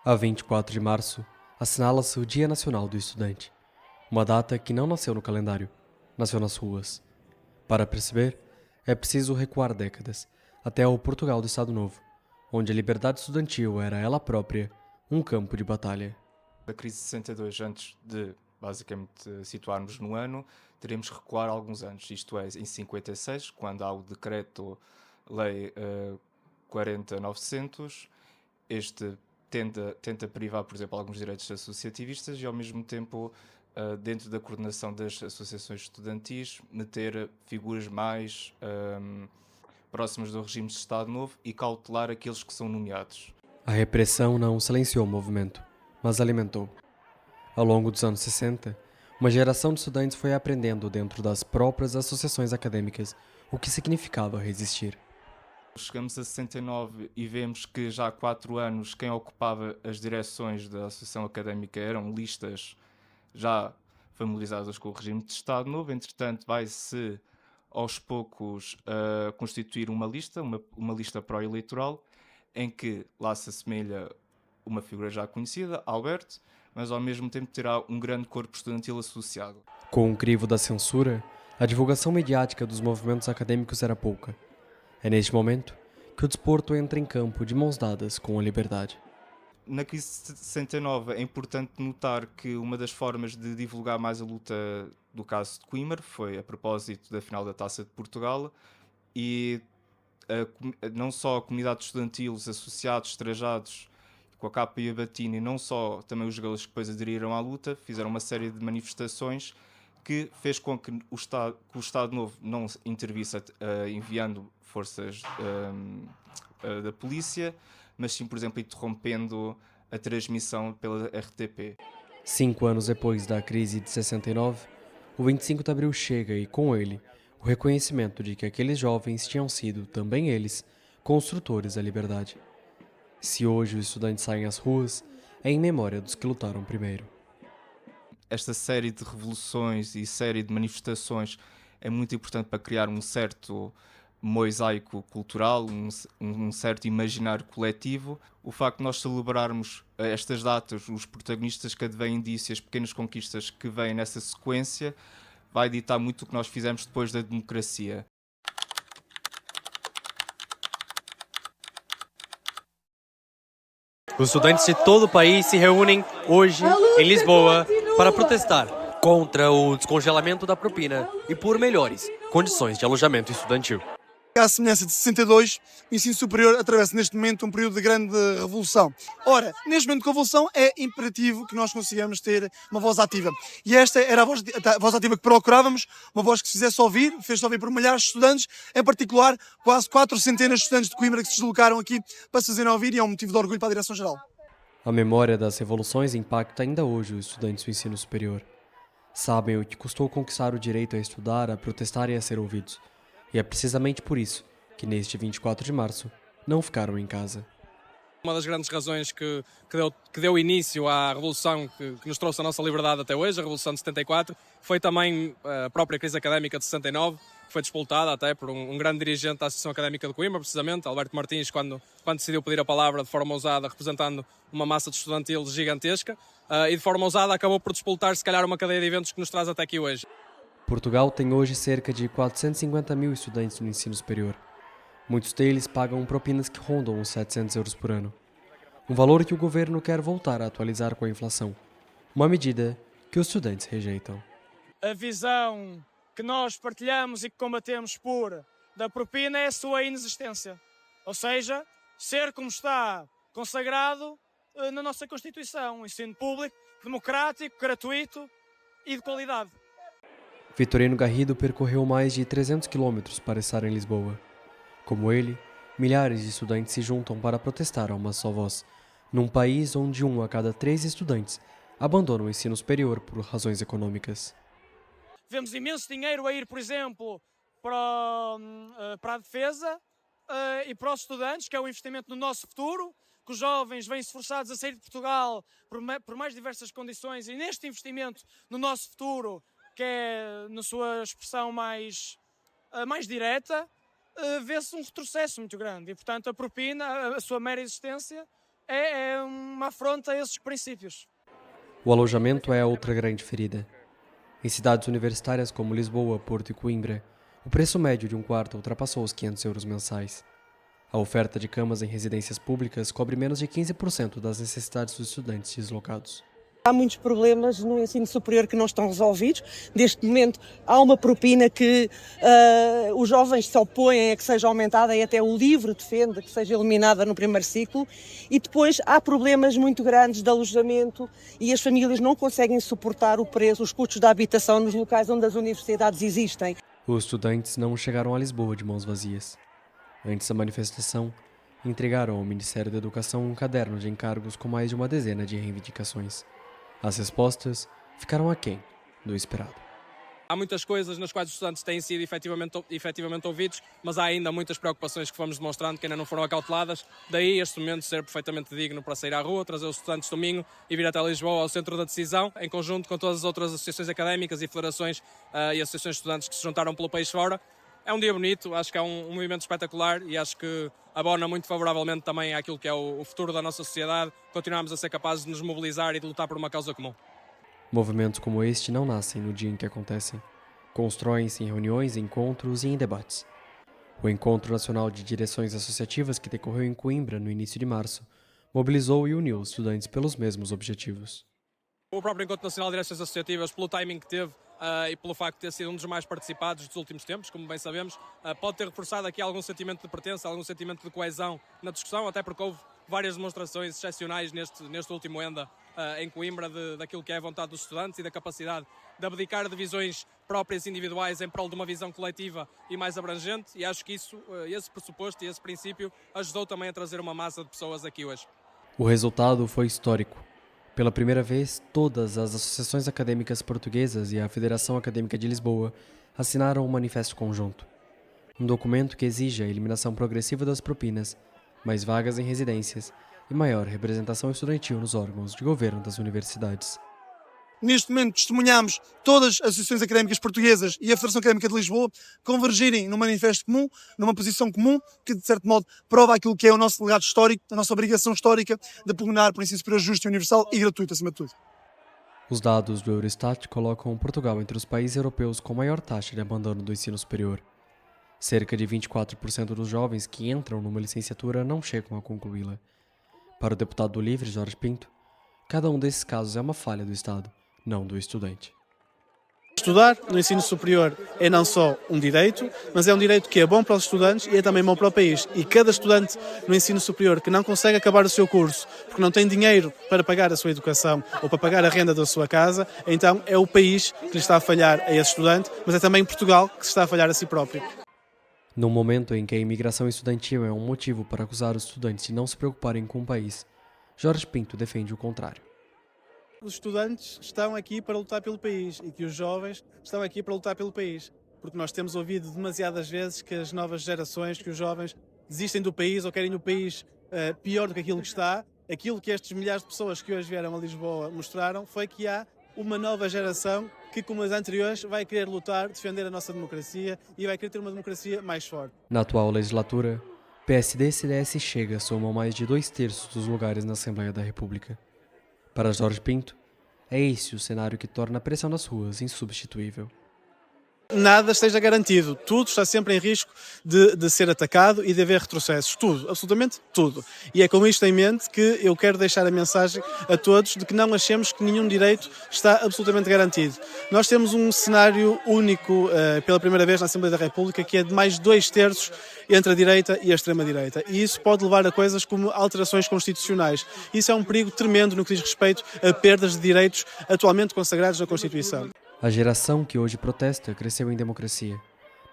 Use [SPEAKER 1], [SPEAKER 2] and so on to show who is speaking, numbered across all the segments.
[SPEAKER 1] A 24 de março, assinala-se o Dia Nacional do Estudante, uma data que não nasceu no calendário, nasceu nas ruas. Para perceber, é preciso recuar décadas, até ao Portugal do Estado Novo, onde a liberdade estudantil era ela própria um campo de batalha.
[SPEAKER 2] Da crise de 62, antes de basicamente situarmos no ano, teremos que recuar alguns anos, isto é, em 56, quando há o Decreto-Lei 40.900, este tenta privar, por exemplo, alguns direitos associativistas e, ao mesmo tempo, dentro da coordenação das associações estudantis, meter figuras mais próximas do regime de Estado Novo e cautelar aqueles que são nomeados.
[SPEAKER 1] A repressão não silenciou o movimento, mas alimentou. Ao longo dos anos 60, uma geração de estudantes foi aprendendo dentro das próprias associações acadêmicas o que significava resistir.
[SPEAKER 2] Chegamos a 69 e vemos que já há 4 anos quem ocupava as direções da Associação Académica eram listas já familiarizadas com o regime de Estado Novo. Entretanto, vai-se aos poucos constituir uma lista pró-eleitoral, em que lá se assemelha uma figura já conhecida, Alberto, mas ao mesmo tempo terá um grande corpo estudantil associado.
[SPEAKER 1] Com o crivo da censura, a divulgação mediática dos movimentos acadêmicos era pouca. É neste momento que o desporto entra em campo de mãos dadas com a liberdade.
[SPEAKER 2] Na crise de 69 é importante notar que uma das formas de divulgar mais a luta do caso de Coimbra foi a propósito da final da Taça de Portugal e não só a comunidade estudantil, os associados, estrajados com a capa e a batina, e não só também os jogadores que depois aderiram à luta, fizeram uma série de manifestações que fez com que o Estado Novo não intervisse enviando forças da polícia, mas sim, por exemplo, interrompendo a transmissão pela RTP.
[SPEAKER 1] 5 anos depois da crise de 69, o 25 de abril chega e, com ele, o reconhecimento de que aqueles jovens tinham sido, também eles, construtores da liberdade. Se hoje os estudantes saem às ruas, é em memória dos que lutaram primeiro.
[SPEAKER 2] Esta série de revoluções e série de manifestações é muito importante para criar um certo mosaico cultural, um certo imaginário coletivo. O facto de nós celebrarmos estas datas, os protagonistas que advêm disso e as pequenas conquistas que vêm nessa sequência, vai ditar muito o que nós fizemos depois da democracia.
[SPEAKER 3] Os estudantes de todo o país se reúnem hoje em Lisboa para protestar contra o descongelamento da propina e por melhores condições de alojamento estudantil.
[SPEAKER 4] À semelhança de 62, o ensino superior atravessa neste momento um período de grande revolução. Ora, neste momento de revolução é imperativo que nós consigamos ter uma voz ativa. E esta era a voz ativa que procurávamos, uma voz que se fizesse ouvir, fez-se ouvir por milhares de estudantes, em particular quase 400 de estudantes de Coimbra que se deslocaram aqui para se fazerem ouvir, e é um motivo de orgulho para a Direção-Geral.
[SPEAKER 1] A memória das revoluções impacta ainda hoje os estudantes do ensino superior. Sabem o que custou conquistar o direito a estudar, a protestar e a ser ouvidos. E é precisamente por isso que neste 24 de março não ficaram em casa.
[SPEAKER 5] Uma das grandes razões que deu início à revolução que nos trouxe a nossa liberdade até hoje, a Revolução de 74, foi também a própria crise académica de 69, que foi despoltada até por um grande dirigente da Associação Académica de Coimbra, precisamente, Alberto Martins, quando decidiu pedir a palavra de forma ousada, representando uma massa de estudantil gigantesca, e de forma ousada acabou por despoltar, se calhar, uma cadeia de eventos que nos traz até aqui hoje.
[SPEAKER 1] Portugal tem hoje cerca de 450 mil estudantes no ensino superior. Muitos deles pagam propinas que rondam os 700 euros por ano. Um valor que o governo quer voltar a atualizar com a inflação. Uma medida que os estudantes rejeitam.
[SPEAKER 6] A visão que nós partilhamos e que combatemos da propina é a sua inexistência. Ou seja, ser como está consagrado na nossa Constituição. Um ensino público, democrático, gratuito e de qualidade.
[SPEAKER 1] Vitorino Garrido percorreu mais de 300 quilômetros para estar em Lisboa. Como ele, milhares de estudantes se juntam para protestar a uma só voz, num país onde 1 a cada 3 estudantes abandona o ensino superior por razões econômicas.
[SPEAKER 6] Vemos imenso dinheiro a ir, por exemplo, para a defesa e para os estudantes, que é um investimento no nosso futuro, que os jovens vêm-se forçados a sair de Portugal por mais diversas condições, e neste investimento no nosso futuro, que é na sua expressão mais direta, vê-se um retrocesso muito grande. E, portanto, a propina, a sua mera existência, é uma afronta a esses princípios.
[SPEAKER 1] O alojamento é a outra grande ferida. Em cidades universitárias como Lisboa, Porto e Coimbra, o preço médio de um quarto ultrapassou os €500 mensais. A oferta de camas em residências públicas cobre menos de 15% das necessidades dos estudantes deslocados.
[SPEAKER 7] Há muitos problemas no ensino superior que não estão resolvidos. Neste momento há uma propina que os jovens se opõem a que seja aumentada e até o LIVRE defende que seja eliminada no primeiro ciclo. E depois há problemas muito grandes de alojamento e as famílias não conseguem suportar o preço, os custos da habitação nos locais onde as universidades existem.
[SPEAKER 1] Os estudantes não chegaram a Lisboa de mãos vazias. Antes da manifestação, entregaram ao Ministério da Educação um caderno de encargos com mais de uma dezena de reivindicações. As respostas ficaram aquém do esperado.
[SPEAKER 5] Há muitas coisas nas quais os estudantes têm sido efetivamente ouvidos, mas há ainda muitas preocupações que fomos demonstrando que ainda não foram acauteladas. Daí este momento ser perfeitamente digno para sair à rua, trazer os estudantes do Minho e vir até Lisboa ao centro da decisão, em conjunto com todas as outras associações académicas e federações e associações de estudantes que se juntaram pelo país fora. É um dia bonito, acho que é um movimento espetacular e acho que abona muito favoravelmente também àquilo que é o futuro da nossa sociedade. Continuamos a ser capazes de nos mobilizar e de lutar por uma causa comum.
[SPEAKER 1] Movimentos como este não nascem no dia em que acontecem. Constroem-se em reuniões, encontros e em debates. O Encontro Nacional de Direções Associativas, que decorreu em Coimbra no início de março, mobilizou e uniu os estudantes pelos mesmos objetivos.
[SPEAKER 5] O próprio Encontro Nacional de Direções Associativas, pelo timing que teve e pelo facto de ter sido um dos mais participados dos últimos tempos, como bem sabemos, pode ter reforçado aqui algum sentimento de pertença, algum sentimento de coesão na discussão, até porque houve várias demonstrações excepcionais neste último ENDA em Coimbra daquilo que é a vontade dos estudantes e da capacidade de abdicar de visões próprias individuais em prol de uma visão coletiva e mais abrangente, e acho que esse pressuposto e esse princípio ajudou também a trazer uma massa de pessoas aqui hoje.
[SPEAKER 1] O resultado foi histórico. Pela primeira vez, todas as associações acadêmicas portuguesas e a Federação Acadêmica de Lisboa assinaram um manifesto conjunto. Um documento que exige a eliminação progressiva das propinas, mais vagas em residências e maior representação estudantil nos órgãos de governo das universidades.
[SPEAKER 4] Neste momento testemunhamos todas as associações académicas portuguesas e a Federação Académica de Lisboa convergirem num manifesto comum, numa posição comum, que de certo modo prova aquilo que é o nosso legado histórico, a nossa obrigação histórica de pugnar por um ensino superior justo, universal e gratuito, acima de tudo.
[SPEAKER 1] Os dados do Eurostat colocam Portugal entre os países europeus com maior taxa de abandono do ensino superior. Cerca de 24% dos jovens que entram numa licenciatura não chegam a concluí-la. Para o deputado do Livre, Jorge Pinto, cada um desses casos é uma falha do Estado, não do estudante.
[SPEAKER 8] Estudar no ensino superior é não só um direito, mas é um direito que é bom para os estudantes e é também bom para o país. E cada estudante no ensino superior que não consegue acabar o seu curso porque não tem dinheiro para pagar a sua educação ou para pagar a renda da sua casa, então é o país que lhe está a falhar a esse estudante, mas é também Portugal que se está a falhar a si próprio.
[SPEAKER 1] Num momento em que a imigração estudantil é um motivo para acusar os estudantes de não se preocuparem com o país, Jorge Pinto defende o contrário.
[SPEAKER 8] Os estudantes estão aqui para lutar pelo país e que os jovens estão aqui para lutar pelo país. Porque nós temos ouvido demasiadas vezes que as novas gerações, que os jovens desistem do país ou querem o país pior do que aquilo que está. Aquilo que estes milhares de pessoas que hoje vieram a Lisboa mostraram foi que há uma nova geração que, como as anteriores, vai querer lutar, defender a nossa democracia e vai querer ter uma democracia mais forte.
[SPEAKER 1] Na atual legislatura, PSD, CDS e Chega somam mais de 2/3 dos lugares na Assembleia da República. Para Jorge Pinto, é esse o cenário que torna a pressão nas ruas insubstituível.
[SPEAKER 8] Nada esteja garantido, tudo está sempre em risco de ser atacado e de haver retrocessos, tudo, absolutamente tudo. E é com isto em mente que eu quero deixar a mensagem a todos de que não achemos que nenhum direito está absolutamente garantido. Nós temos um cenário único pela primeira vez na Assembleia da República, que é de mais de 2/3 entre a direita e a extrema-direita. E isso pode levar a coisas como alterações constitucionais. Isso é um perigo tremendo no que diz respeito a perdas de direitos atualmente consagrados na Constituição.
[SPEAKER 1] A geração que hoje protesta cresceu em democracia.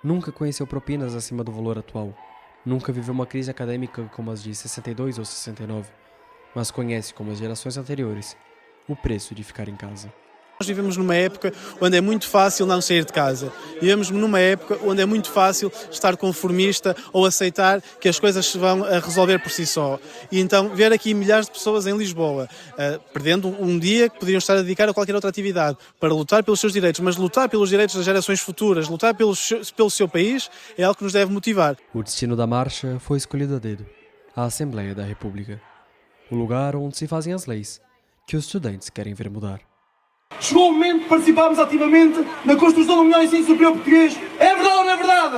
[SPEAKER 1] Nunca conheceu propinas acima do valor atual. Nunca viveu uma crise acadêmica como as de 62 ou 69. Mas conhece, como as gerações anteriores, o preço de ficar em casa.
[SPEAKER 8] Nós vivemos numa época onde é muito fácil não sair de casa. Vivemos numa época onde é muito fácil estar conformista ou aceitar que as coisas se vão a resolver por si só. E então ver aqui milhares de pessoas em Lisboa, perdendo um dia que poderiam estar a dedicar a qualquer outra atividade para lutar pelos seus direitos, mas lutar pelos direitos das gerações futuras, lutar pelo seu país, é algo que nos deve motivar.
[SPEAKER 1] O destino da marcha foi escolhido a dedo, a Assembleia da República. o lugar onde se fazem as leis que os estudantes querem ver mudar.
[SPEAKER 4] Chegou o momento de participarmos ativamente na construção do melhor ensino superior português. É verdade ou não é verdade?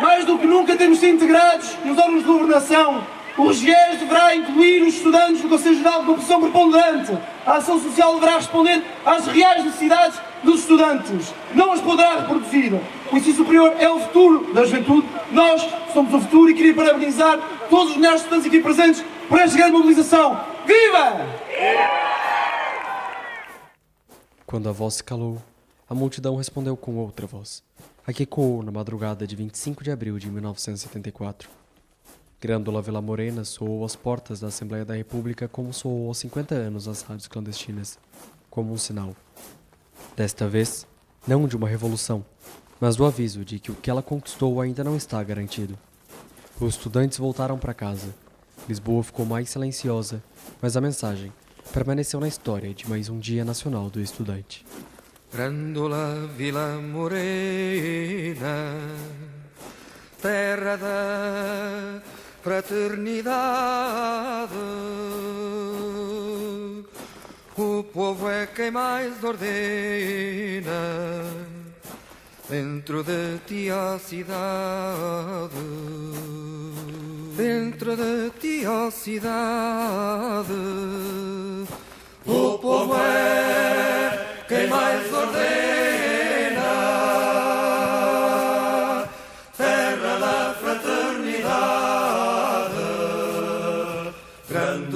[SPEAKER 4] Mais do que nunca temos sido integrados nos órgãos de governação. O RGES deverá incluir os estudantes no Conselho Geral com posição preponderante. A ação social deverá responder às reais necessidades dos estudantes, não as poderá reproduzir. O ensino superior é o futuro da juventude. Nós somos o futuro e queria parabenizar todos os milhares de estudantes aqui presentes por esta grande mobilização. Viva!
[SPEAKER 1] Quando a voz se calou, a multidão respondeu com outra voz, a que ecoou na madrugada de 25 de abril de 1974. Grândola Vila Morena soou às portas da Assembleia da República como soou aos 50 anos as rádios clandestinas, como um sinal. Desta vez, não de uma revolução, mas do aviso de que o que ela conquistou ainda não está garantido. Os estudantes voltaram para casa. Lisboa ficou mais silenciosa, mas a mensagem permaneceu na história de mais um Dia Nacional do Estudante.
[SPEAKER 9] Grândola Vila Morena, terra da fraternidade, o povo é quem mais ordena, dentro de ti a cidade, dentro de ti a cidade, o povo é quem mais ordena, terra da fraternidade, grande